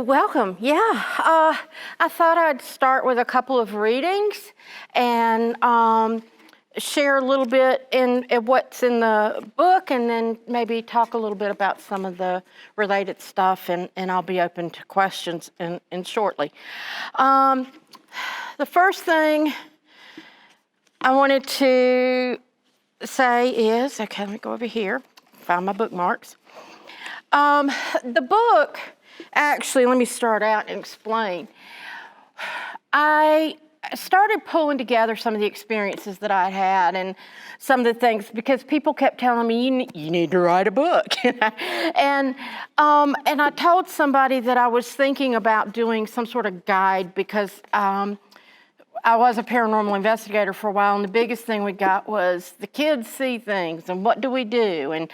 welcome. Yeah, I thought I'd start with a couple of readings and share a little bit in what's in the book, and then maybe talk a little bit about some of the related stuff, and I'll be open to questions in shortly. The first thing I wanted to say is, okay, let me go over here, find my bookmarks. The book, actually, let me start out and explain. I started pulling together some of the experiences that I had and some of the things, because people kept telling me, you need to write a book. And I told somebody that I was thinking about doing some sort of guide, because I was a paranormal investigator for a while, and the biggest thing we got was the kids see things, and what do we do? And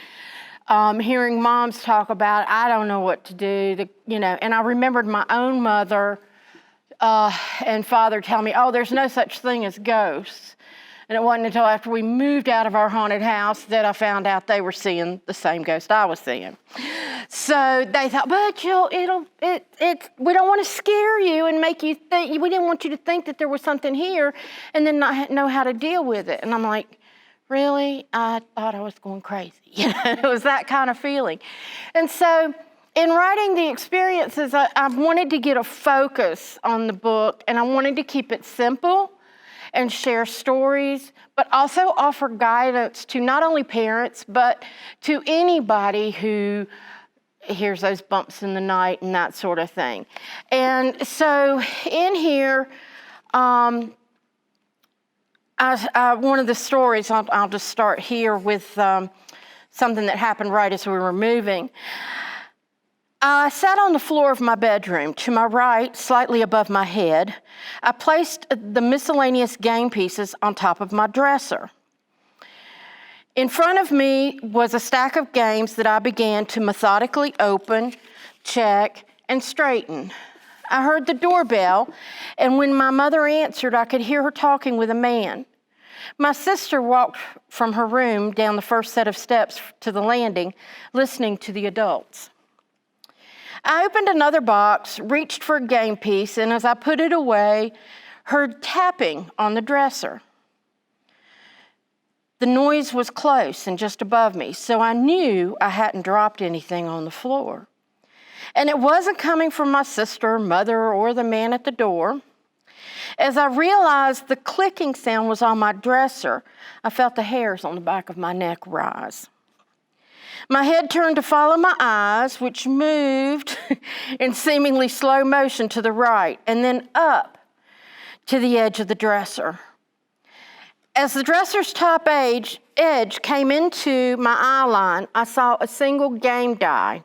hearing moms talk about, I don't know what to do, and I remembered my own mother and father tell me, there's no such thing as ghosts. And it wasn't until after we moved out of our haunted house that I found out they were seeing the same ghost I was seeing. So they thought, but we don't want to scare you and make you think, we didn't want you to think that there was something here and then not know how to deal with it. And I'm like, really? I thought I was going crazy. It was that kind of feeling. And so in writing the experiences, I wanted to get a focus on the book, and I wanted to keep it simple and share stories, but also offer guidance to not only parents, but to anybody who hears those bumps in the night and that sort of thing. And so in here, one of the stories, I'll just start here with something that happened right as we were moving. I sat on the floor of my bedroom. To my right, slightly above my head, I placed the miscellaneous game pieces on top of my dresser. In front of me was a stack of games that I began to methodically open, check, and straighten. I heard the doorbell, and when my mother answered, I could hear her talking with a man. My sister walked from her room down the first set of steps to the landing, listening to the adults. I opened another box, reached for a game piece, and as I put it away, heard tapping on the dresser. The noise was close and just above me, so I knew I hadn't dropped anything on the floor. And it wasn't coming from my sister, mother, or the man at the door. As I realized the clicking sound was on my dresser, I felt the hairs on the back of my neck rise. My head turned to follow my eyes, which moved in seemingly slow motion to the right and then up to the edge of the dresser. As the dresser's top edge came into my eye line, I saw a single game die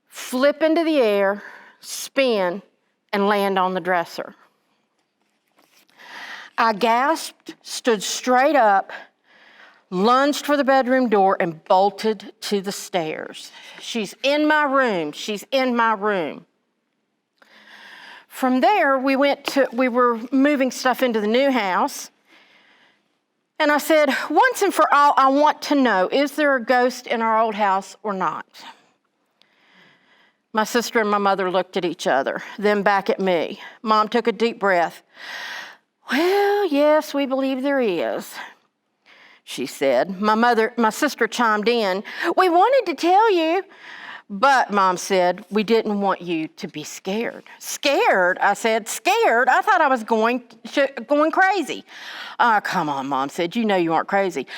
flip into the air, spin, and land on the dresser. I gasped, stood straight up, lunged for the bedroom door, and bolted to the stairs. She's in my room. She's in my room. From there, we were moving stuff into the new house. And I said, once and for all, I want to know, is there a ghost in our old house or not? My sister and my mother looked at each other, then back at me. Mom took a deep breath. Well, yes, we believe there is, she said. My sister chimed in. We wanted to tell you, but Mom said, we didn't want you to be scared. Scared? I said, scared? I thought I was going crazy. Come on, Mom said, you know you aren't crazy.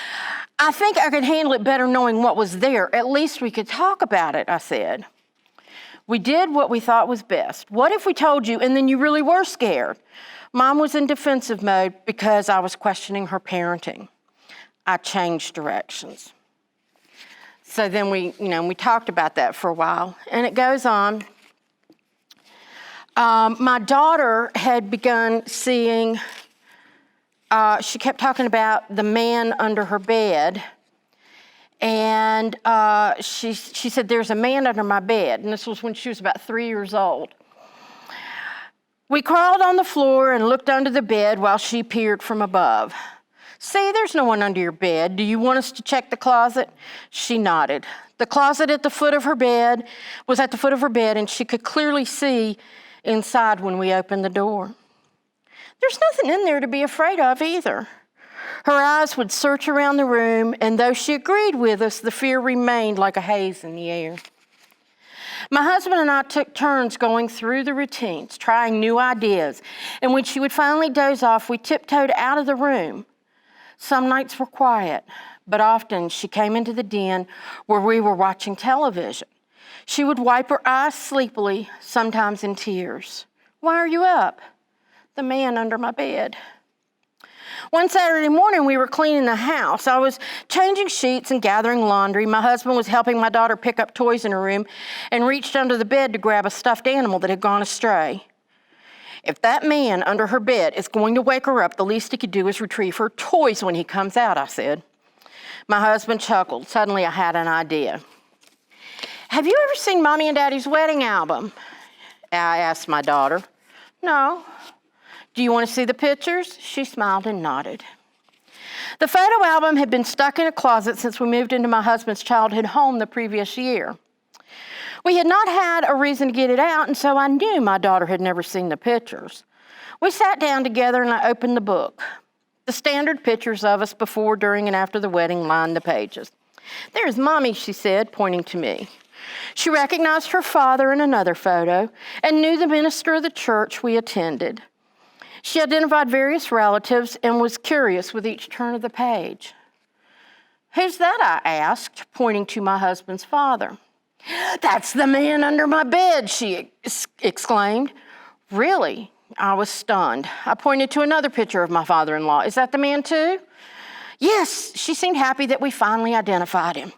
I think I could handle it better knowing what was there. At least we could talk about it, I said. We did what we thought was best. What if we told you and then you really were scared? Mom was in defensive mode because I was questioning her parenting. I changed directions. So then we talked about that for a while, and it goes on. My daughter had begun seeing, she kept talking about the man under her bed, and she said, there's a man under my bed, and this was when she was about 3 years old. We crawled on the floor and looked under the bed while she peered from above. See, there's no one under your bed. Do you want us to check the closet? She nodded. The closet at the foot of her bed was at the foot of her bed, and she could clearly see inside when we opened the door. There's nothing in there to be afraid of either. Her eyes would search around the room, and though she agreed with us, the fear remained like a haze in the air. My husband and I took turns going through the routines, trying new ideas, and when she would finally doze off, we tiptoed out of the room. Some nights were quiet, but often she came into the den where we were watching television. She would wipe her eyes sleepily, sometimes in tears. Why are you up? The man under my bed. One Saturday morning, we were cleaning the house. I was changing sheets and gathering laundry. My husband was helping my daughter pick up toys in her room and reached under the bed to grab a stuffed animal that had gone astray. If that man under her bed is going to wake her up, the least he could do is retrieve her toys when he comes out, I said. My husband chuckled. Suddenly, I had an idea. Have you ever seen Mommy and Daddy's wedding album? I asked my daughter. No. Do you want to see the pictures? She smiled and nodded. The photo album had been stuck in a closet since we moved into my husband's childhood home the previous year. We had not had a reason to get it out, and so I knew my daughter had never seen the pictures. We sat down together and I opened the book. The standard pictures of us before, during, and after the wedding lined the pages. There's Mommy, she said, pointing to me. She recognized her father in another photo and knew the minister of the church we attended. She identified various relatives and was curious with each turn of the page. Who's that? I asked, pointing to my husband's father. That's the man under my bed, she exclaimed. Really? I was stunned. I pointed to another picture of my father-in-law. Is that the man too? Yes, she seemed happy that we finally identified him.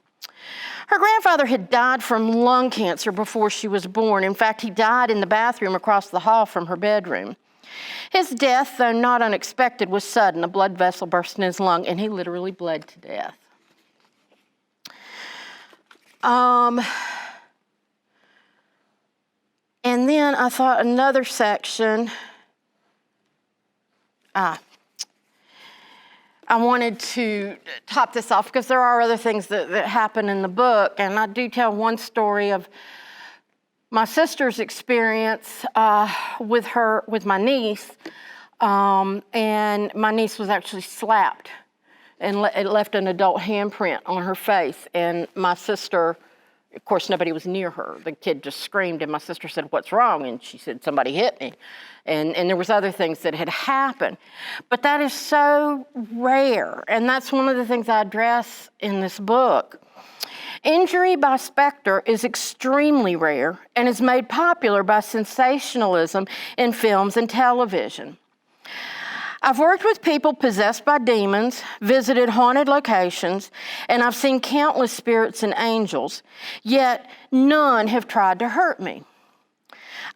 Her grandfather had died from lung cancer before she was born. In fact, he died in the bathroom across the hall from her bedroom. His death, though not unexpected, was sudden. A blood vessel burst in his lung, and he literally bled to death. And then I thought another section. I wanted to top this off because there are other things that happen in the book, and I do tell one story of my sister's experience with my niece, and my niece was actually slapped, and it left an adult handprint on her face. And my sister, of course, nobody was near her. The kid just screamed, and my sister said, "What's wrong?" And she said, "Somebody hit me." And there was other things that had happened. But that is so rare, and that's one of the things I address in this book. Injury by specter is extremely rare and is made popular by sensationalism in films and television. I've worked with people possessed by demons, visited haunted locations, and I've seen countless spirits and angels, yet none have tried to hurt me.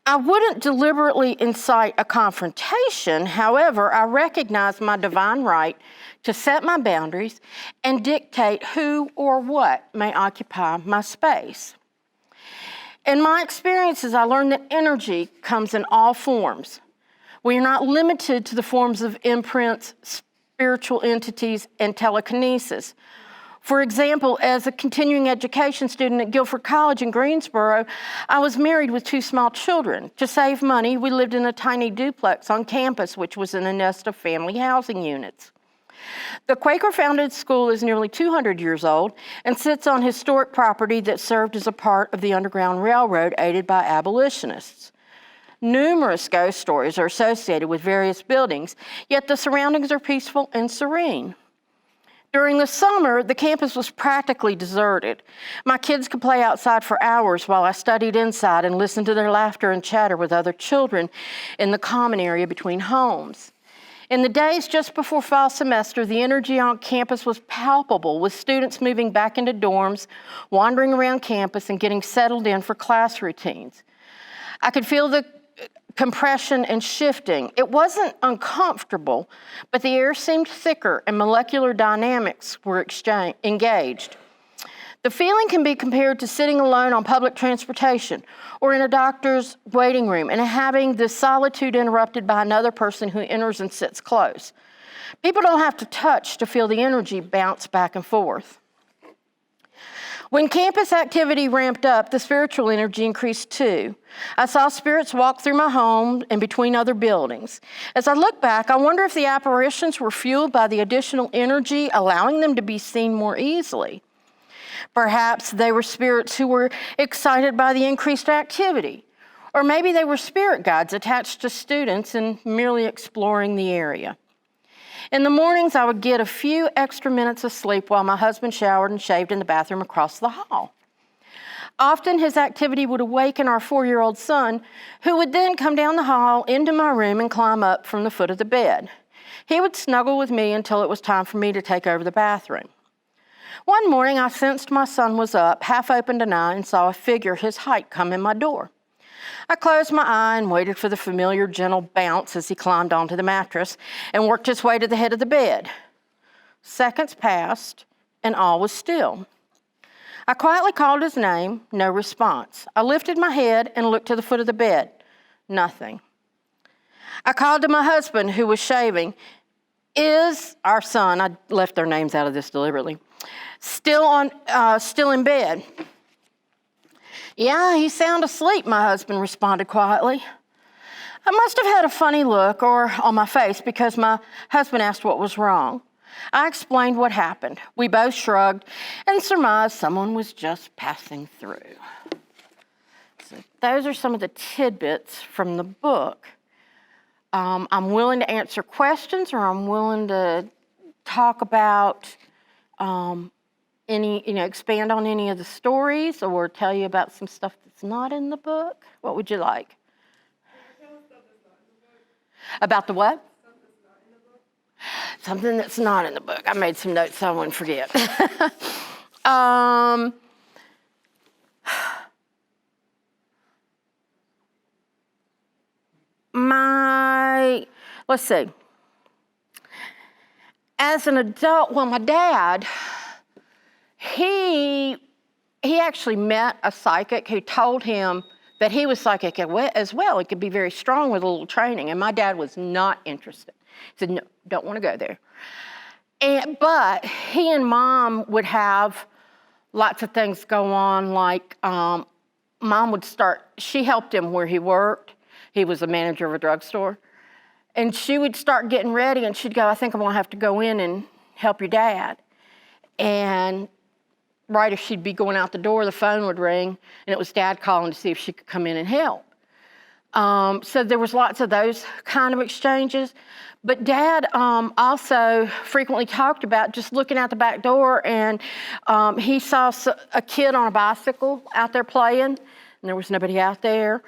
I wouldn't deliberately incite a confrontation. However, I recognize my divine right to set my boundaries and dictate who or what may occupy my space. In my experiences, I learned that energy comes in all forms. We are not limited to the forms of imprints, spiritual entities, and telekinesis. For example, as a continuing education student at Guilford College in Greensboro, I was married with 2 small children. To save money, we lived in a tiny duplex on campus, which was in a nest of family housing units. The Quaker-founded school is nearly 200 years old and sits on historic property that served as a part of the Underground Railroad aided by abolitionists. Numerous ghost stories are associated with various buildings, yet the surroundings are peaceful and serene. During the summer, the campus was practically deserted. My kids could play outside for hours while I studied inside and listened to their laughter and chatter with other children in the common area between homes. In the days just before fall semester, the energy on campus was palpable, with students moving back into dorms, wandering around campus, and getting settled in for class routines. I could feel the compression and shifting. It wasn't uncomfortable, but the air seemed thicker and molecular dynamics were engaged. The feeling can be compared to sitting alone on public transportation or in a doctor's waiting room and having the solitude interrupted by another person who enters and sits close. People don't have to touch to feel the energy bounce back and forth. When campus activity ramped up, the spiritual energy increased too. I saw spirits walk through my home and between other buildings. As I look back, I wonder if the apparitions were fueled by the additional energy, allowing them to be seen more easily. Perhaps they were spirits who were excited by the increased activity. Or maybe they were spirit guides attached to students and merely exploring the area. In the mornings, I would get a few extra minutes of sleep while my husband showered and shaved in the bathroom across the hall. Often his activity would awaken our 4-year-old son, who would then come down the hall into my room and climb up from the foot of the bed. He would snuggle with me until it was time for me to take over the bathroom. One morning, I sensed my son was up, half opened an eye, and saw a figure his height come in my door. I closed my eye and waited for the familiar gentle bounce as he climbed onto the mattress and worked his way to the head of the bed. Seconds passed, and all was still. I quietly called his name, no response. I lifted my head and looked to the foot of the bed. Nothing. I called to my husband, who was shaving. Is our son, I left their names out of this deliberately, still in bed? Yeah, he's sound asleep, my husband responded quietly. I must have had a funny look on my face because my husband asked what was wrong. I explained what happened. We both shrugged and surmised someone was just passing through. So those are some of the tidbits from the book. I'm willing to answer questions, or I'm willing to talk about expand on any of the stories, or tell you about some stuff that's not in the book. What would you like? About the what? Something that's not in the book. I made some notes so I wouldn't forget. Let's see. As an adult, my dad, he actually met a psychic who told him that he was psychic as well. He could be very strong with a little training, and my dad was not interested. He said, no, don't want to go there. But he and Mom would have lots of things go on, like Mom would she helped him where he worked. He was a manager of a drugstore. And she would start getting ready, and she'd go, I think I'm going to have to go in and help your dad. And right as she'd be going out the door, the phone would ring, and it was Dad calling to see if she could come in and help. So there was lots of those kind of exchanges. But Dad also frequently talked about just looking out the back door, and he saw a kid on a bicycle out there playing, and there was nobody out there.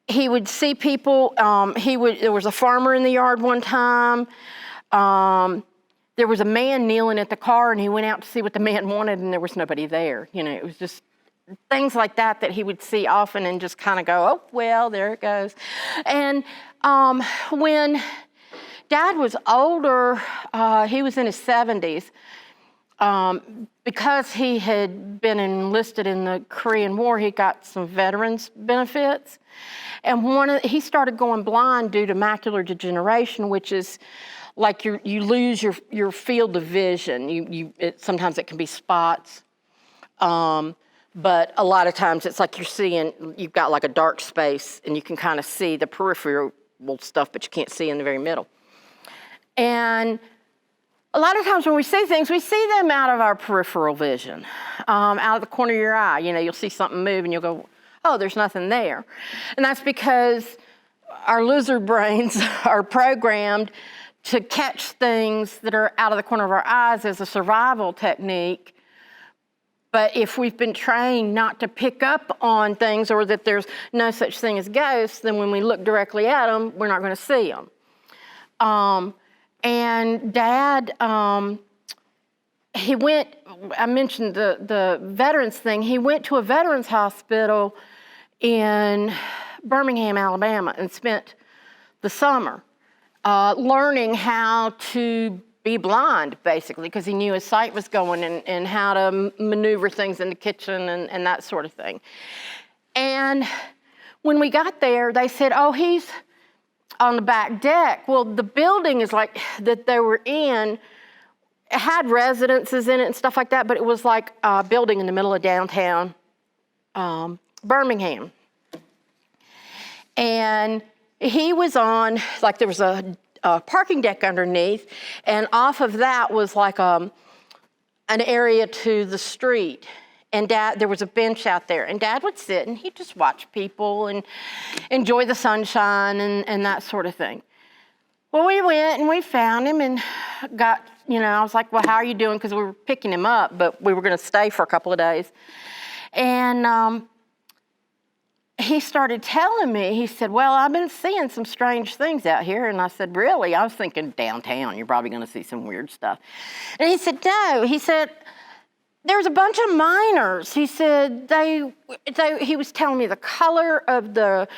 He would see people. There was a farmer in the yard one time. There was a man kneeling at the car, and he went out to see what the man wanted, and there was nobody there. It was just things like that he would see often and just kind of go, oh, well, there it goes. And when Dad was older, he was in his 70s, because he had been enlisted in the Korean War, he got some veterans benefits. And he started going blind due to macular degeneration, which is like you lose your field of vision. Sometimes it can be spots, but a lot of times it's like you've got like a dark space, and you can kind of see the peripheral stuff, but you can't see in the very middle. And a lot of times when we see things, we see them out of our peripheral vision, out of the corner of your eye. You'll see something move, and you'll go, oh, there's nothing there. And that's because our lizard brains are programmed to catch things that are out of the corner of our eyes as a survival technique. But if we've been trained not to pick up on things, or that there's no such thing as ghosts, then when we look directly at them, we're not going to see them. And Dad, I mentioned the veterans thing. He went to a veterans hospital in Birmingham, Alabama, and spent the summer learning how to be blind, basically, because he knew his sight was going, and how to maneuver things in the kitchen and that sort of thing. And when we got there, they said, oh, he's on the back deck. Well, the building is like that they were in, it had residences in it and stuff like that, but it was like a building in the middle of downtown Birmingham. And he was on, like there was a parking deck underneath, and off of that was like an area to the street. And Dad, there was a bench out there, and Dad would sit and he'd just watch people and enjoy the sunshine and that sort of thing. Well, we went and we found him and got, I was like, well, how are you doing? Because we were picking him up, but we were going to stay for a couple of days. And he started telling me, he said, well, I've been seeing some strange things out here. And I said, really? I was thinking downtown, you're probably going to see some weird stuff. And he said, no. He said, there's a bunch of miners. He said, he was telling me the color of the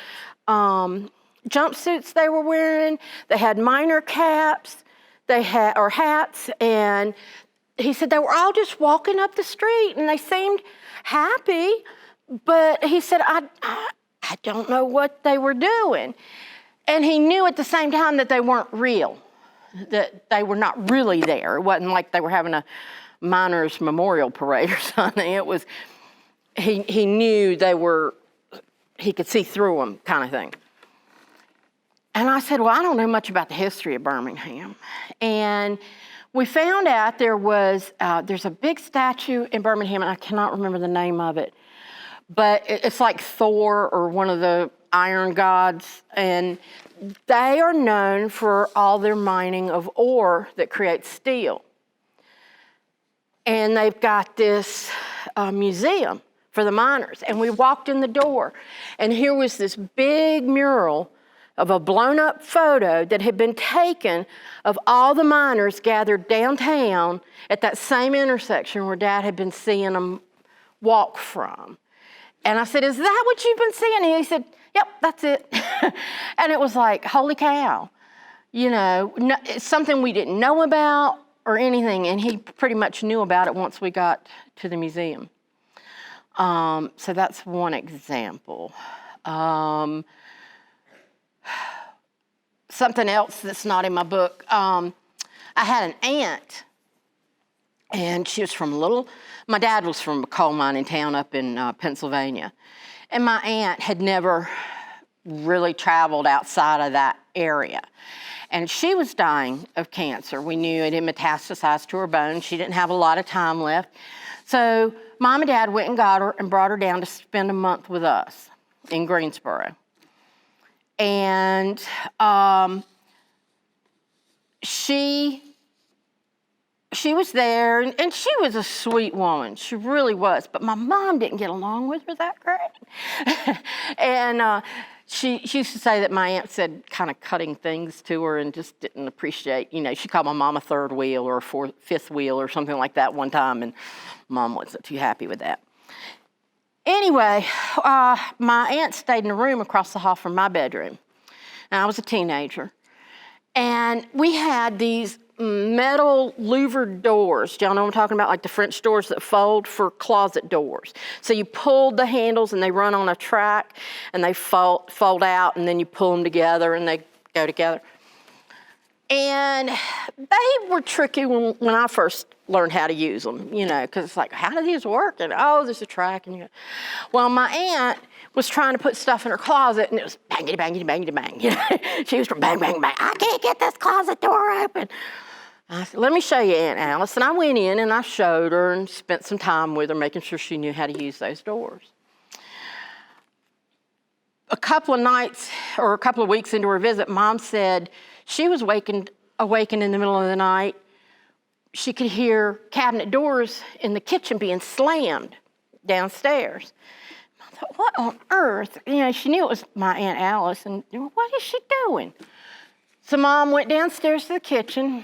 jumpsuits they were wearing. They had miner caps, or hats, and he said they were all just walking up the street and they seemed happy, but he said, I don't know what they were doing. And he knew at the same time that they weren't real, that they were not really there. It wasn't like they were having a miners' memorial parade or something. It was, he knew he could see through them kind of thing. And I said, well, I don't know much about the history of Birmingham. And we found out there's a big statue in Birmingham, and I cannot remember the name of it, but it's like Thor or one of the iron gods, and they are known for all their mining of ore that creates steel. And they've got this museum for the miners. And we walked in the door, and here was this big mural of a blown up photo that had been taken of all the miners gathered downtown at that same intersection where Dad had been seeing them walk from. And I said, is that what you've been seeing? And he said, yep, that's it. And it was like, holy cow. It's something we didn't know about or anything, and he pretty much knew about it once we got to the museum. So that's one example. Something else that's not in my book, I had an aunt, and she was my dad was from a coal mining town up in Pennsylvania, and my aunt had never really traveled outside of that area. And she was dying of cancer. We knew it had metastasized to her bones. She didn't have a lot of time left. So Mom and Dad went and got her and brought her down to spend a month with us in Greensboro. And she was there, and she was a sweet woman. She really was. But my mom didn't get along with her that great. And she used to say that my aunt said kind of cutting things to her and just didn't appreciate, she called my mom a third wheel or a fifth wheel or something like that one time, and Mom wasn't too happy with that. Anyway, my aunt stayed in a room across the hall from my bedroom. And I was a teenager. And we had these metal louvered doors. Do y'all know what I'm talking about? Like the French doors that fold for closet doors. So you pulled the handles and they run on a track and they fold out, and then you pull them together and they go together. And they were tricky when I first learned how to use them, because it's like, how do these work? And there's a track. And well, my aunt was trying to put stuff in her closet, and it was bangity, bangity, bangity, bang. She was from bang, bang, bang. I can't get this closet door open. I said, let me show you, Aunt Alice. And I went in and I showed her and spent some time with her, making sure she knew how to use those doors. A couple of nights or a couple of weeks into her visit, Mom said she was awakened in the middle of the night. She could hear cabinet doors in the kitchen being slammed downstairs. I thought, what on earth? She knew it was my Aunt Alice, and what is she doing? So Mom went downstairs to the kitchen,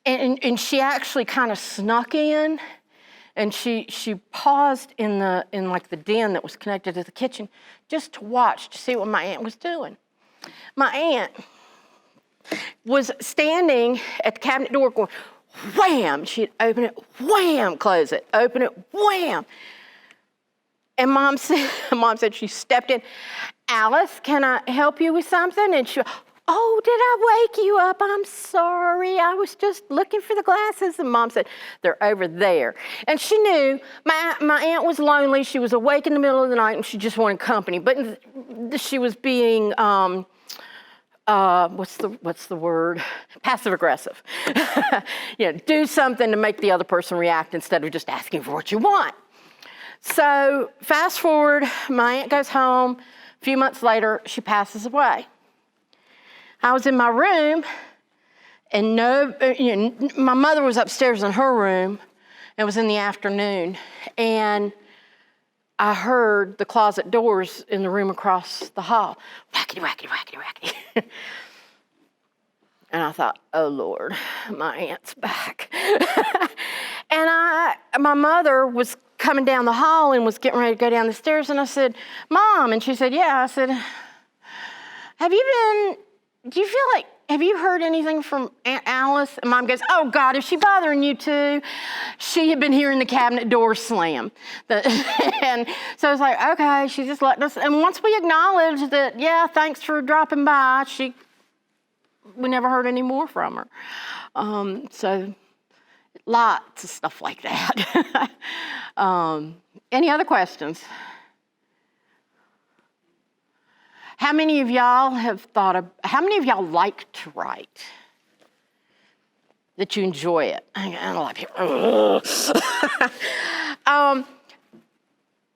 and she actually kind of snuck in, and she paused in like the den that was connected to the kitchen just to watch to see what my aunt was doing. My aunt was standing at the cabinet door going, wham! She'd open it, wham! Close it, open it, wham! And Mom said she stepped in. Alice, can I help you with something? And she, oh, did I wake you up? I'm sorry. I was just looking for the glasses. And Mom said, they're over there. And she knew my aunt was lonely. She was awake in the middle of the night and she just wanted company. But she was being, what's the word? Passive aggressive. Do something to make the other person react instead of just asking for what you want. So fast forward, my aunt goes home. A few months later, she passes away. I was in my room, and my mother was upstairs in her room. It was in the afternoon, and I heard the closet doors in the room across the hall, whackety, whackety, whackety, whackety. And I thought, oh Lord, my aunt's back. And my mother was coming down the hall and was getting ready to go down the stairs, and I said, Mom, and she said, yeah. I said, have you heard anything from Aunt Alice? And Mom goes, oh God, is she bothering you too? She had been hearing the cabinet door slam. And so I was like, okay, she's just letting us. And once we acknowledged that, yeah, thanks for dropping by, we never heard any more from her. So lots of stuff like that. Any other questions? How many of y'all how many of y'all like to write? That you enjoy it? I don't like people.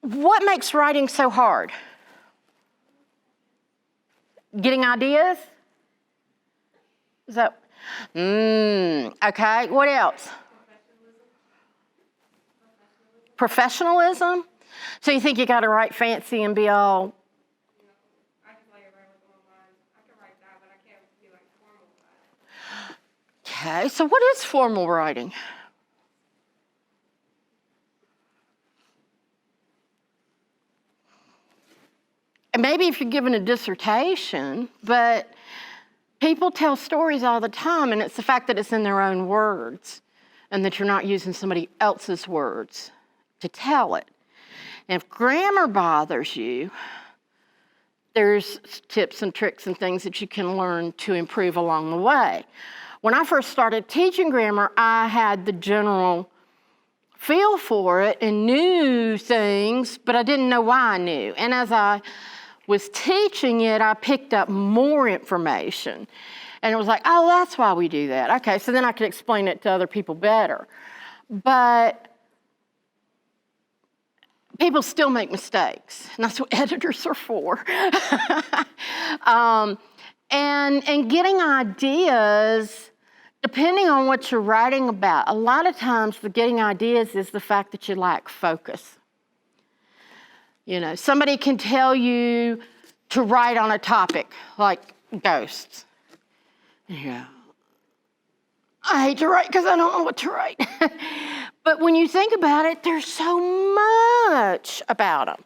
What makes writing so hard? Getting ideas? Is that, okay, what else? Professionalism? So you think you got to write fancy and be all, okay, so what is formal writing? And maybe if you're given a dissertation, but people tell stories all the time, and it's the fact that it's in their own words and that you're not using somebody else's words to tell it. And if grammar bothers you, there's tips and tricks and things that you can learn to improve along the way. When I first started teaching grammar, I had the general feel for it and knew things, but I didn't know why I knew. And as I was teaching it, I picked up more information. And it was like, oh, that's why we do that. Okay, so then I could explain it to other people better. But people still make mistakes, and that's what editors are for. And getting ideas, depending on what you're writing about, a lot of times the getting ideas is the fact that you lack focus. Somebody can tell you to write on a topic like ghosts. Yeah. I hate to write because I don't know what to write. But when you think about it, there's so much about them.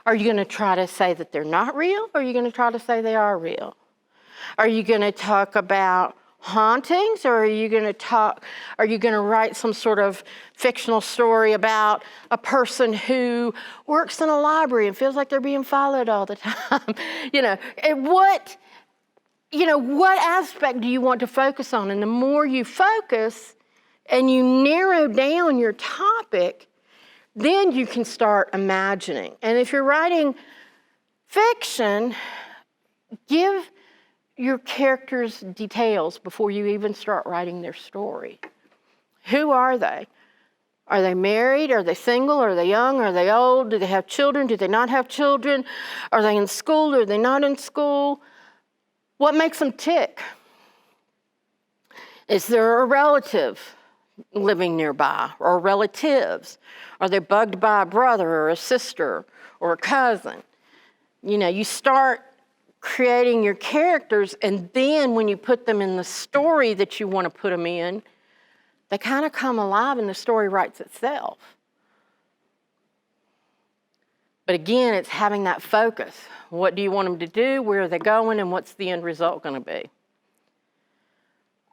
Are you going to try to say that they're not real, or are you going to try to say they are real? Are you going to talk about hauntings, or are you going to write some sort of fictional story about a person who works in a library and feels like they're being followed all the time? And what aspect do you want to focus on? And the more you focus and you narrow down your topic, then you can start imagining. And if you're writing fiction, give your characters details before you even start writing their story. Who are they? Are they married? Are they single? Are they young? Are they old? Do they have children? Do they not have children? Are they in school? Are they not in school? What makes them tick? Is there a relative living nearby, or relatives? Are they bugged by a brother or a sister or a cousin? You start creating your characters, and then when you put them in the story that you want to put them in, they kind of come alive and the story writes itself. But again, it's having that focus. What do you want them to do? Where are they going? And what's the end result going to be?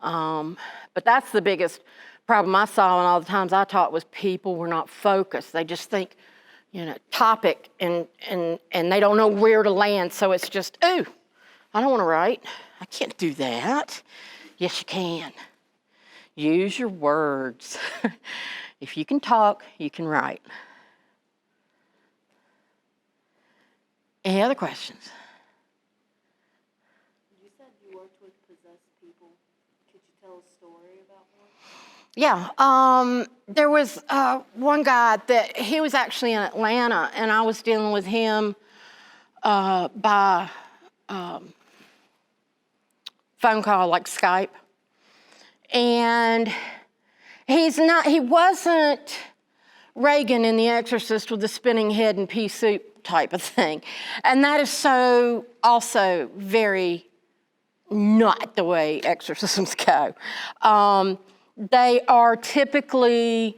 But that's the biggest problem I saw, and all the times I taught, was people were not focused. They just think, topic and they don't know where to land. So it's just, ooh, I don't want to write. I can't do that. Yes, you can. Use your words. If you can talk, you can write. Any other questions? You said you worked with possessed people. Could you tell a story about one? Yeah, there was one guy that he was actually in Atlanta, and I was dealing with him by phone call, like Skype. And he wasn't Reagan in The Exorcist with the spinning head and pea soup type of thing. And that is so also very not the way exorcisms go. They are typically,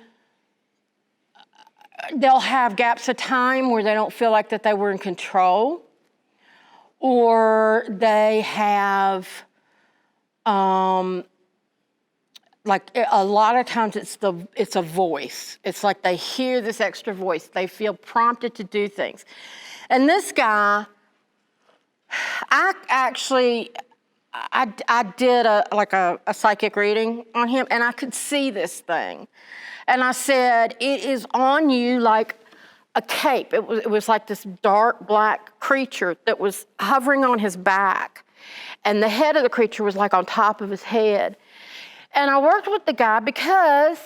they'll have gaps of time where they don't feel like that they were in control, or they have, like a lot of times it's a voice. It's like they hear this extra voice. They feel prompted to do things. And this guy, I did a psychic reading on him, and I could see this thing. And I said, it is on you like a cape. It was like this dark black creature that was hovering on his back. And the head of the creature was like on top of his head. And I worked with the guy because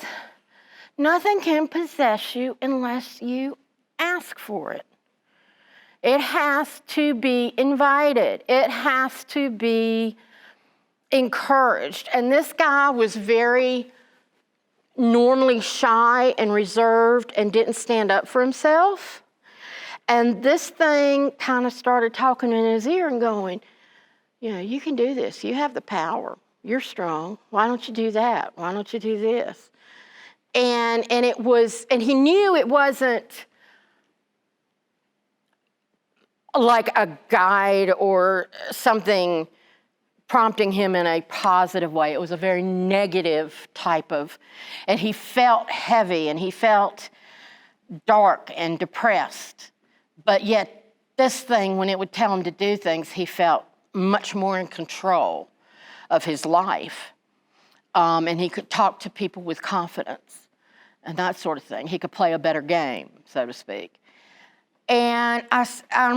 nothing can possess you unless you ask for it. It has to be invited. It has to be encouraged. And this guy was very normally shy and reserved and didn't stand up for himself. And this thing kind of started talking in his ear and going, you can do this. You have the power. You're strong. Why don't you do that? Why don't you do this? And he knew it wasn't like a guide or something prompting him in a positive way. It was a very negative type of, and he felt heavy and he felt dark and depressed. But yet this thing, when it would tell him to do things, he felt much more in control of his life. And he could talk to people with confidence and that sort of thing. He could play a better game, so to speak. And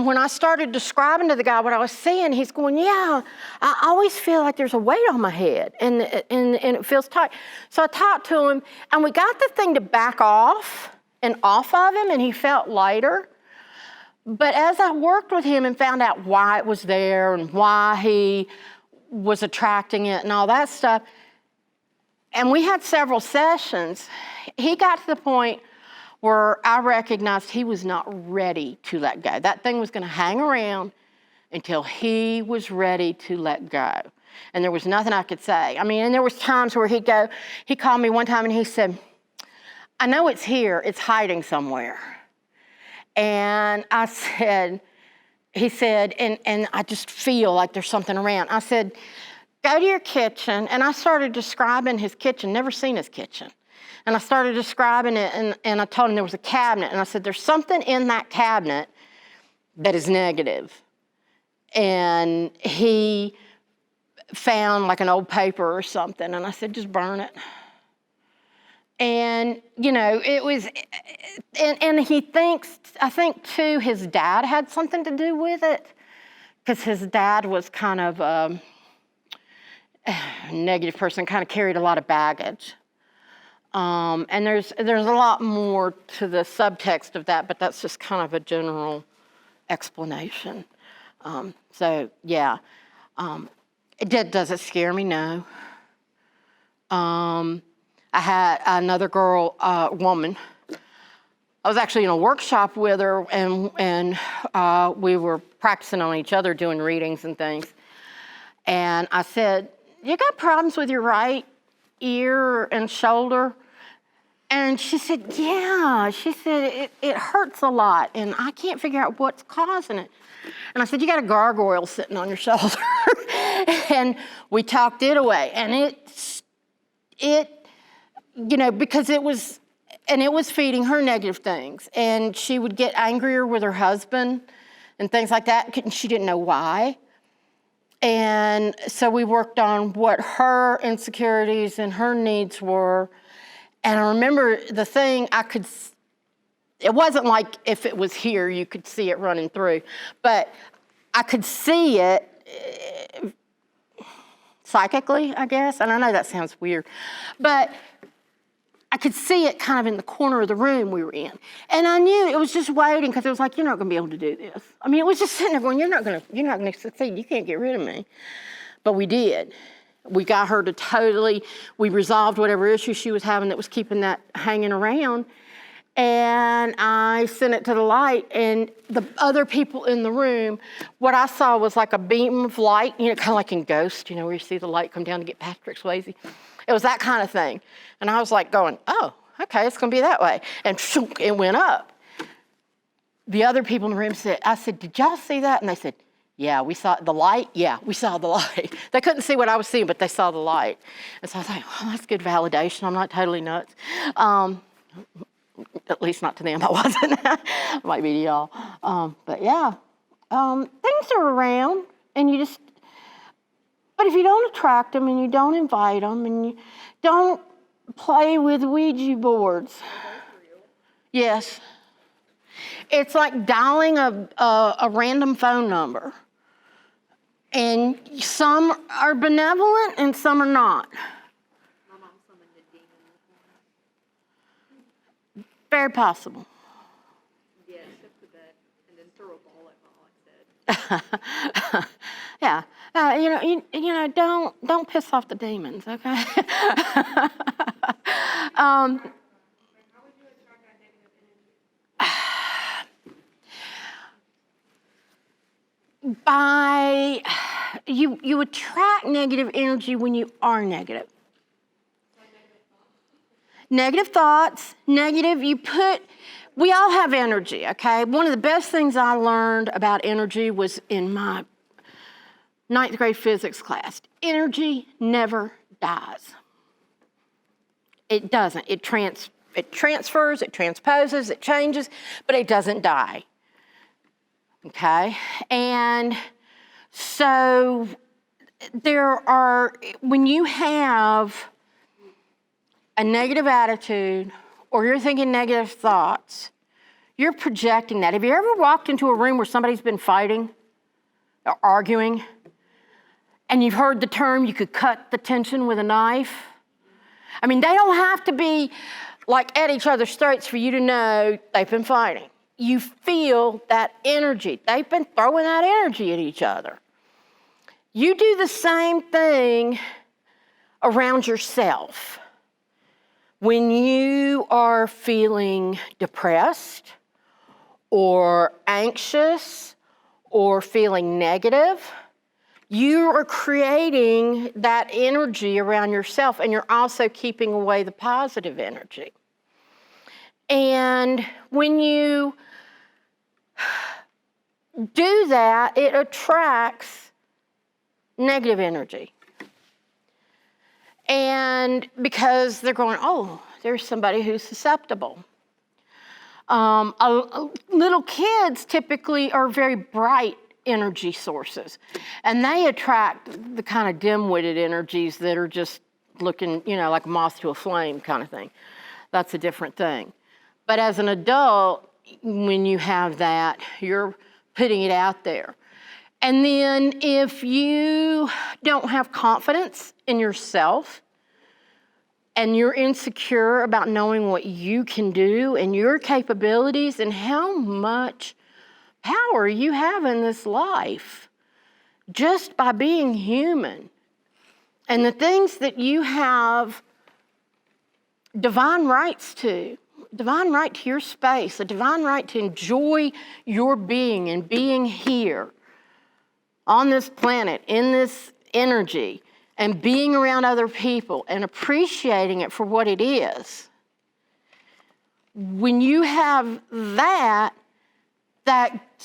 when I started describing to the guy what I was seeing, he's going, yeah, I always feel like there's a weight on my head and it feels tight. So I talked to him, and we got the thing to back off and off of him, and he felt lighter. But as I worked with him and found out why it was there and why he was attracting it and all that stuff, and we had several sessions, he got to the point where I recognized he was not ready to let go. That thing was going to hang around until he was ready to let go. And there was nothing I could say. And there was times where he called me one time and he said, I know it's here, it's hiding somewhere. And he said, and I just feel like there's something around. I said, go to your kitchen. And I started describing his kitchen, never seen his kitchen. And I started describing it, and I told him there was a cabinet. And I said, there's something in that cabinet that is negative. And he found like an old paper or something. And I said, just burn it. And, it was, and he thinks, I think too, his dad had something to do with it, because his dad was kind of a negative person, kind of carried a lot of baggage. And there's a lot more to the subtext of that, but that's just kind of a general explanation. Does it scare me? No. I had another woman. I was actually in a workshop with her, and we were practicing on each other doing readings and things. And I said, you got problems with your right ear and shoulder? And she said, yeah. She said, it hurts a lot, and I can't figure out what's causing it. And I said, you got a gargoyle sitting on your shoulder. And we talked it away. And it because it was and it was feeding her negative things. And she would get angrier with her husband and things like that. She didn't know why. And so we worked on what her insecurities and her needs were. And I remember the thing it wasn't like if it was here, you could see it running through, but I could see it psychically, I guess. And I know that sounds weird, but I could see it kind of in the corner of the room we were in. And I knew it was just waiting, because it was like, you're not going to be able to do this. I mean, it was just sitting there going, you're not going to succeed. You can't get rid of me. But we did. We got her to we resolved whatever issue she was having that was keeping that hanging around. And I sent it to the light, and the other people in the room, what I saw was like a beam of light, kind of like in Ghost, where you see the light come down to get Patrick Swayze. It was that kind of thing. And I was like going, oh, okay, it's going to be that way. And it went up. The other people in the room I said, did y'all see that? And they said, yeah, we saw the light. Yeah, we saw the light. They couldn't see what I was seeing, but they saw the light. And so I was like, well, that's good validation. I'm not totally nuts. At least not to them, I wasn't. Might be to y'all. But yeah, things are around, and but if you don't attract them, and you don't invite them, and you don't play with Ouija boards. Yes. It's like dialing a random phone number. And some are benevolent and some are not. My mom summoned a demon this morning. Very possible. Yeah, shook the bed and then threw a ball at my said. Yeah. Don't piss off the demons, okay? How would you attract that negative energy? You attract negative energy when you are negative. Negative thoughts, we all have energy, okay? One of the best things I learned about energy was in my 9th grade physics class. Energy never dies. It doesn't. It transfers, it transposes, it changes, but it doesn't die. Okay? And so when you have a negative attitude or you're thinking negative thoughts, you're projecting that. Have you ever walked into a room where somebody's been fighting or arguing, and you've heard the term, you could cut the tension with a knife? I mean, they don't have to be like at each other's throats for you to know they've been fighting. You feel that energy. They've been throwing that energy at each other. You do the same thing around yourself. When you are feeling depressed or anxious or feeling negative, you are creating that energy around yourself, and you're also keeping away the positive energy. And when you do that, it attracts negative energy. And because they're going, oh, there's somebody who's susceptible. Little kids typically are very bright energy sources, and they attract the kind of dim-witted energies that are just looking, like a moth to a flame kind of thing. That's a different thing. But as an adult, when you have that, you're putting it out there. And then if you don't have confidence in yourself and you're insecure about knowing what you can do and your capabilities and how much power you have in this life just by being human, and the things that you have divine right to your space, a divine right to enjoy your being and being here on this planet, in this energy, and being around other people and appreciating it for what it is. When you have that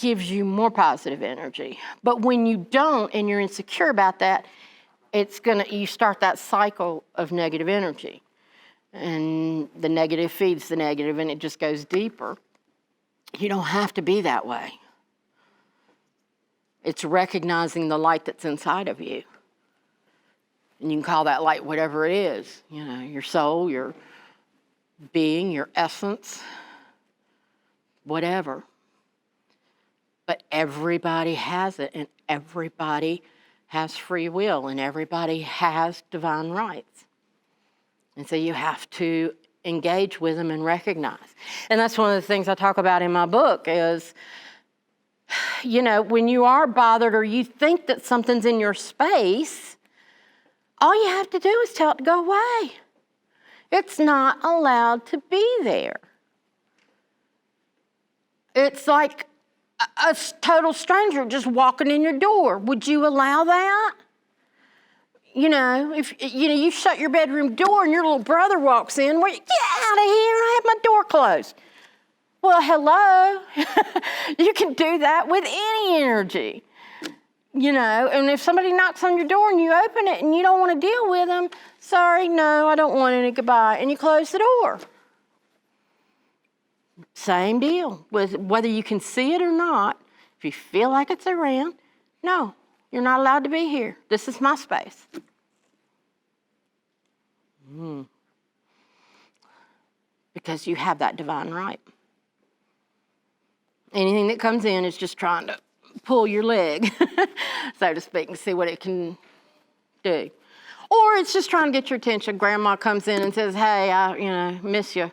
gives you more positive energy. But when you don't and you're insecure about that, you start that cycle of negative energy. And the negative feeds the negative, and it just goes deeper. You don't have to be that way. It's recognizing the light that's inside of you. And you can call that light whatever it is, your soul, your being, your essence, whatever. But everybody has it, and everybody has free will, and everybody has divine rights. And so you have to engage with them and recognize. And that's one of the things I talk about in my book is, when you are bothered or you think that something's in your space, all you have to do is tell it to go away. It's not allowed to be there. It's like a total stranger just walking in your door. Would you allow that? If you shut your bedroom door and your little brother walks in, get out of here, I have my door closed. Well, hello. You can do that with any energy. And if somebody knocks on your door and you open it and you don't want to deal with them, sorry, no, I don't want any, goodbye, and you close the door. Same deal with whether you can see it or not. If you feel like it's around, no, you're not allowed to be here. This is my space. Because you have that divine right. Anything that comes in is just trying to pull your leg, so to speak, and see what it can do. Or it's just trying to get your attention. Grandma comes in and says, hey, I miss you.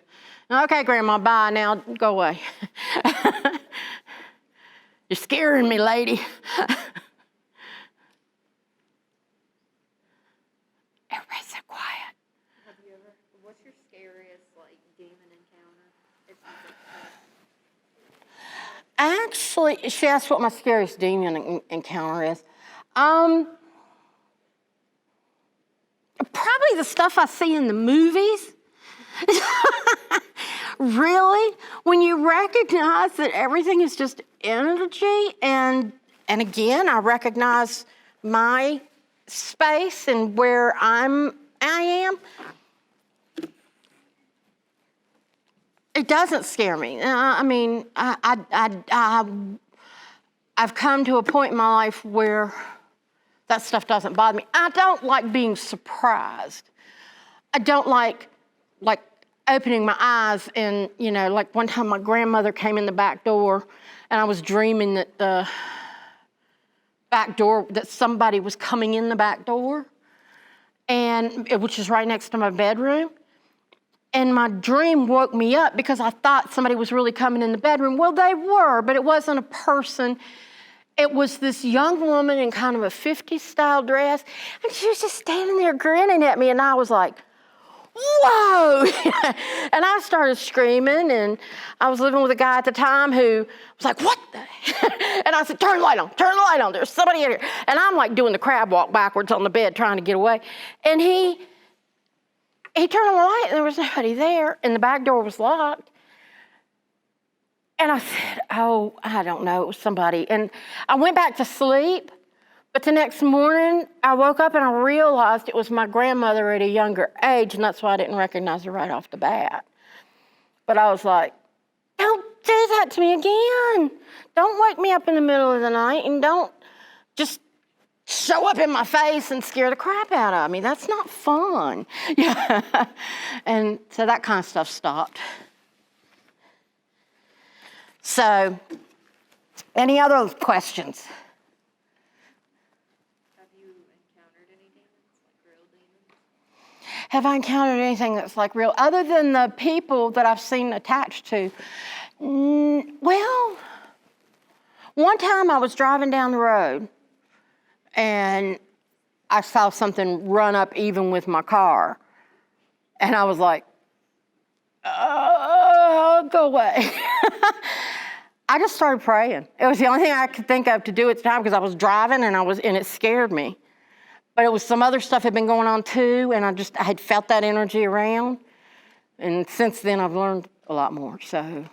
Okay, Grandma, bye now, go away. You're scaring me, lady. Everybody's so quiet. What's your scariest, demon encounter? It sounds like Actually, she asked what my scariest demon encounter is. Probably the stuff I see in the movies. Really? When you recognize that everything is just energy, and again, I recognize my space and where I am, it doesn't scare me. I've come to a point in my life where that stuff doesn't bother me. I don't like being surprised. I don't like opening my eyes and, like one time my grandmother came in the back door and I was dreaming that the back door, that somebody was coming in the back door, and which is right next to my bedroom. And my dream woke me up because I thought somebody was really coming in the bedroom. Well, they were, but it wasn't a person. It was this young woman in kind of a 50s style dress, and she was just standing there grinning at me, and I was like, whoa! And I started screaming, and I was living with a guy at the time who was like, what the? And I said, turn the light on, there's somebody in here. And I'm doing the crab walk backwards on the bed trying to get away. And he turned on the light, and there was nobody there, and the back door was locked. And I said, oh, I don't know, it was somebody. And I went back to sleep, but the next morning I woke up and I realized it was my grandmother at a younger age, and that's why I didn't recognize her right off the bat. But I was like, don't do that to me again. Don't wake me up in the middle of the night, and don't just show up in my face and scare the crap out of me. That's not fun. Yeah. And so that kind of stuff stopped. So, any other questions? Have you encountered any demons, real demons? Have I encountered anything that's real, other than the people that I've seen attached to? Well, one time I was driving down the road, and I saw something run up even with my car. And I was like, go away. I just started praying. It was the only thing I could think of to do at the time because I was driving and it scared me. But it was some other stuff had been going on too, and I had felt that energy around. And since then I've learned a lot more. So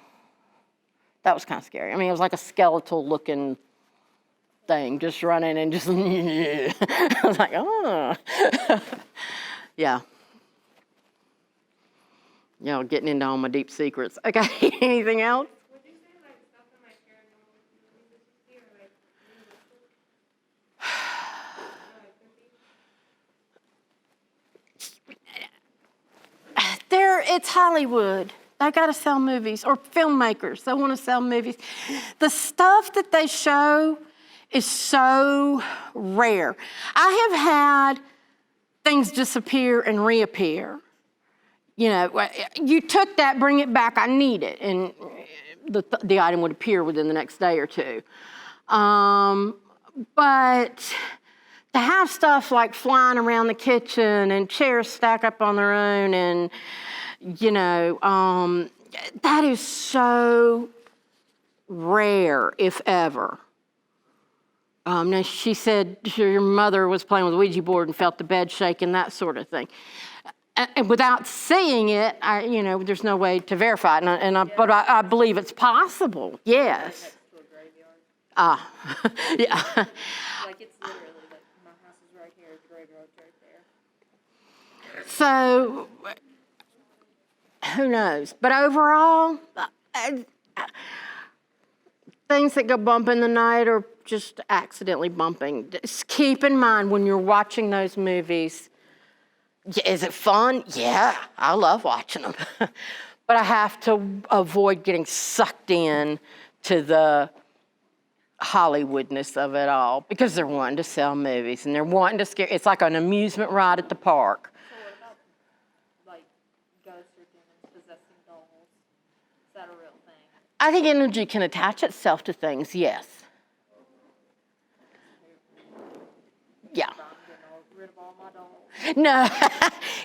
that was kind of scary. It was like a skeletal looking thing just running and just I was like, oh. Yeah. getting into all my deep secrets. Okay, anything else? Would you say like stuff in like paranormal movies that you see are like It's Hollywood. They got to sell movies, or filmmakers. They want to sell movies. The stuff that they show is so rare. I have had things disappear and reappear. You took that, bring it back, I need it. And the item would appear within the next day or two. But to have stuff like flying around the kitchen and chairs stack up on their own and, that is so rare, if ever. Now, she said your mother was playing with a Ouija board and felt the bed shake and that sort of thing. And without seeing it, there's no way to verify it. But I believe it's possible. Yes. Next to a graveyard. Yeah. Like, it's literally, like, my house is right here, the graveyard's right there. So, who knows? But overall, things that go bump in the night are just accidentally bumping. Just keep in mind when you're watching those movies, is it fun? Yeah, I love watching them. But I have to avoid getting sucked in to the Hollywoodness of it all because they're wanting to sell movies and they're wanting to scare. It's like an amusement ride at the park. So what about, like, ghosts or demons possessing dolls? Is that a real thing? I think energy can attach itself to things, yes. Yeah. I'm getting rid of all my dolls. No,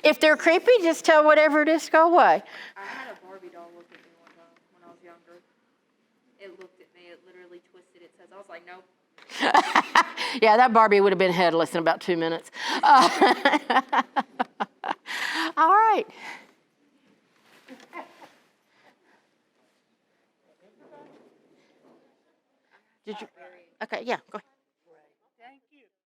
if they're creepy, just tell whatever it is to go away. I had a Barbie doll look at me one time when I was younger. It looked at me, it literally twisted its head. I was like, nope. Yeah, that Barbie would have been headless in about 2 minutes. All right. Did you? Okay, yeah, go ahead.